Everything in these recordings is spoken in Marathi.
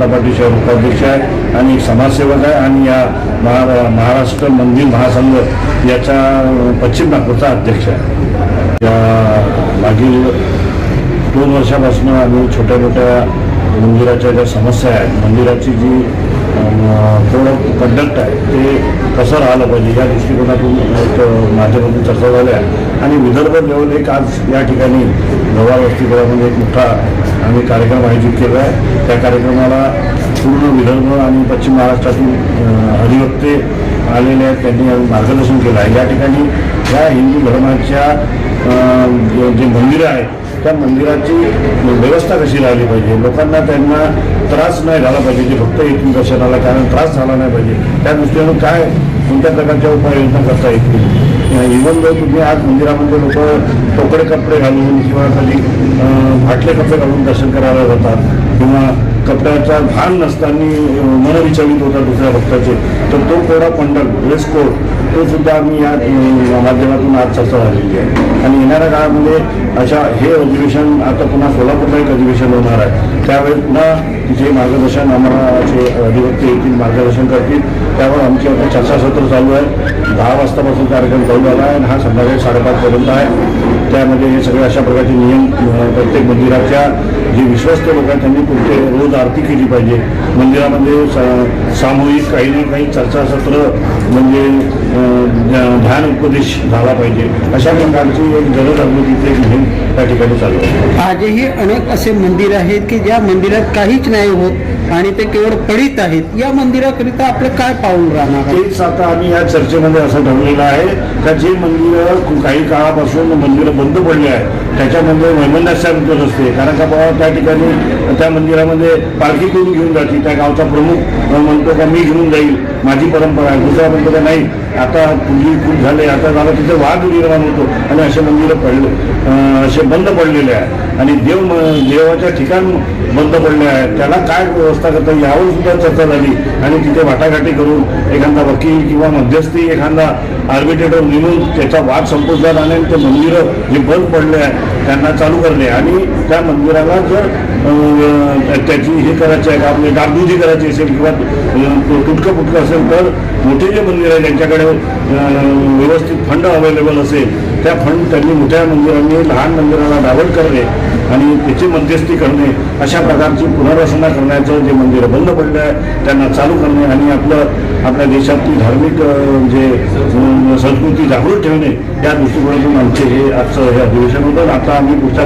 जनता पार्टी शहर उपाध्यक्ष आहे आणि समाजसेवक आहे आणि या महाराष्ट्र मंदिर महासंघ याचा पश्चिम नागपूरचा अध्यक्ष आहे। या मागील 2 वर्षापासून आम्ही छोट्या मोठ्या मंदिराच्या ज्या समस्या आहेत, मंदिराची जी कोड ऑफ कंडक्ट आहे ते कसं राहिलं पाहिजे या दृष्टिकोनातून माझ्यामध्ये चर्चा झाल्या आणि विदर्भ लेवल एक आज या ठिकाणी गवा वसतिगृहामध्ये एक मोठा आम्ही कार्यक्रम आयोजित केला आहे। त्या कार्यक्रमाला पूर्ण विदर्भ आणि पश्चिम महाराष्ट्रातील अधिवक्ते आलेले आहेत, त्यांनी मार्गदर्शन केलं आहे। या ठिकाणी या हिंदू धर्माच्या जे मंदिरं आहेत त्या मंदिराची व्यवस्था कशी राहिली पाहिजे, लोकांना त्यांना त्रास नाही झाला पाहिजे, जे भक्त येतील दर्शनाला कारण त्रास झाला नाही पाहिजे, त्या दृष्टीनं काय कोणत्या प्रकारच्या उपाययोजना करता येतील। इव्हन जर तुम्ही आज मंदिरामध्ये लोक तोकडे कपडे घालून किंवा कधी फाटले कपडे घालून दर्शन करायला जातात किंवा कपड्याचा भान नसताना मन विचलित होतात दुसऱ्या भक्ताचे, तर तो code of conduct dress code तो सुद्धा आम्ही या माध्यमातून आज चर्चा झालेली आहे। आणि येणाऱ्या काळामध्ये अशा हे अधिवेशन आता पुन्हा सोलापूरला एक अधिवेशन होणार आहे, त्यावेळेस पुन्हा तिचे मार्गदर्शन आम्हाला जे अधिवक्ते येतील मार्गदर्शन करतील, त्यावर आमची आता चर्चासत्र चालू आहे। 10 वाजतापासून कार्यक्रम चालू झाला आहे आणि हा संध्याकाळी 5:30 पर्यंत आहे। त्यामध्ये हे सगळे अशा प्रकारचे नियम प्रत्येक मंदिराच्या जे विश्वस्त लोक आहेत त्यांनी कुठे रोज आरती केली पाहिजे, मंदिरामध्ये सामूहिक काही ना काही चर्चासत्र म्हणजे ध्यान उपदेश झाला पाहिजे, अशा प्रकारची एक जनजागृतीची एक मोहीम त्या ठिकाणी चालू आहे। आजही अनेक असे मंदिर आहेत की ज्या मंदिरात काहीच नाही होत आणि ते केवळ पडित आहेत, या मंदिराकरिता आपलं काय पाऊल राहणार आहे? तेच आता आम्ही या चर्चेमध्ये असं ठरलेलं आहे का जे मंदिरं काही काळापासून मंदिरं बंद पडली आहे त्याच्यामध्ये वैमनस्याबद्दल असते, कारण का बाबा त्या ठिकाणी त्या मंदिरामध्ये पालखी कोणी घेऊन जाते, त्या गावचा प्रमुख म्हणतो का मी घेऊन जाईल, माझी परंपरा आहे, दुसरा म्हणतो का नाही आता पूर्वी खूप झाले, आता झालं तिथे वाद निर्माण होतो आणि असे मंदिरं पडले असे बंद पडलेले आहे आणि देवाच्या ठिकाण बंद पडले आहेत, त्याला काय व्यवस्था करता यावर सुद्धा चर्चा झाली आणि तिथे वाटाघाटी करून एखादा वकील किंवा मध्यस्थी एखादा आर्बिट्रेटर नेमून त्याचा वाद संपुष्टात आणेल, ते मंदिरं जे बंद पडले आहेत त्यांना चालू करणे आणि त्या मंदिराला जर त्याची हे करायची आहे आपली डागडुजी करायची असेल किंवा तुटकं फुटकं असेल तर मोठे जे मंदिर आहे ज्यांच्याकडे व्यवस्थित फंड अवेलेबल असेल त्या फंड त्यांनी मोठ्या मंदिरांनी लहान मंदिराला डायव्हर्ट करणे आणि त्याची मध्यस्थी करणे, अशा प्रकारची पुनर्रचना करण्याचं जे मंदिरं बंद पडले आहे त्यांना चालू करणे आणि आपल्या देशातली धार्मिक जे संस्कृती जागृत ठेवणे या दृष्टिकोनातून आमचे हे आजचं हे अधिवेशन होतं। आता आम्ही पुढच्या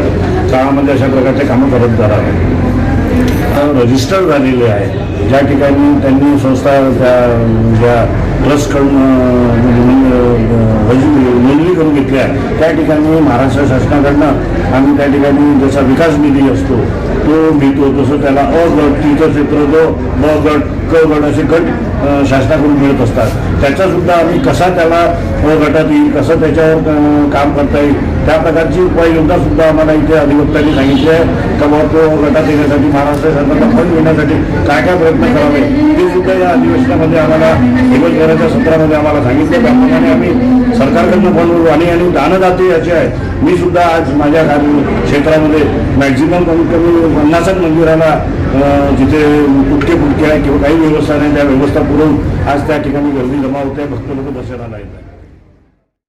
काळामध्ये अशा प्रकारचे कामं करत जाणार आहे। रजिस्टर झालेले आहे ज्या ठिकाणी त्यांनी संस्था ज्या ट्रस्टकडून नोंदणी करून घेतली आहे त्या ठिकाणी महाराष्ट्र शासनाकडनं आम्ही त्या ठिकाणी जसा विकास निधी असतो तो मिळतो, तसं त्याला अ गट तीर्थक्षेत्र जो ब गट क गट असे गट शासनाकडून मिळत असतात, त्याचासुद्धा आम्ही कसा त्याला अ गटात येईल कसं त्याच्यावर काम करता येईल त्या प्रकारची उपाययोजना सुद्धा आम्हाला इथे अधिवक्त्यांनी सांगितले आहे का बाबा तो गटात येण्यासाठी महाराष्ट्र शासनाचा फंड मिळण्यासाठी काय काय प्रयत्न करावे ते सुद्धा या अधिवेशनामध्ये आम्हाला दिवसभराच्या सत्रामध्ये आम्हाला सांगितलं। त्याप्रमाणे आम्ही सरकारकडनं फंड आणि दानदाते याचे आहे। मी सुद्धा आज माझ्या क्षेत्रामध्ये मॅक्झिमम कमीत कमी 50 मंदिराला जिथे तुटके फुटके आहे किंवा काही व्यवस्था नाही त्या व्यवस्था पुरवून आज त्या ठिकाणी गर्दी जमा होते, भक्त लोक दर्शनाला येत आहे।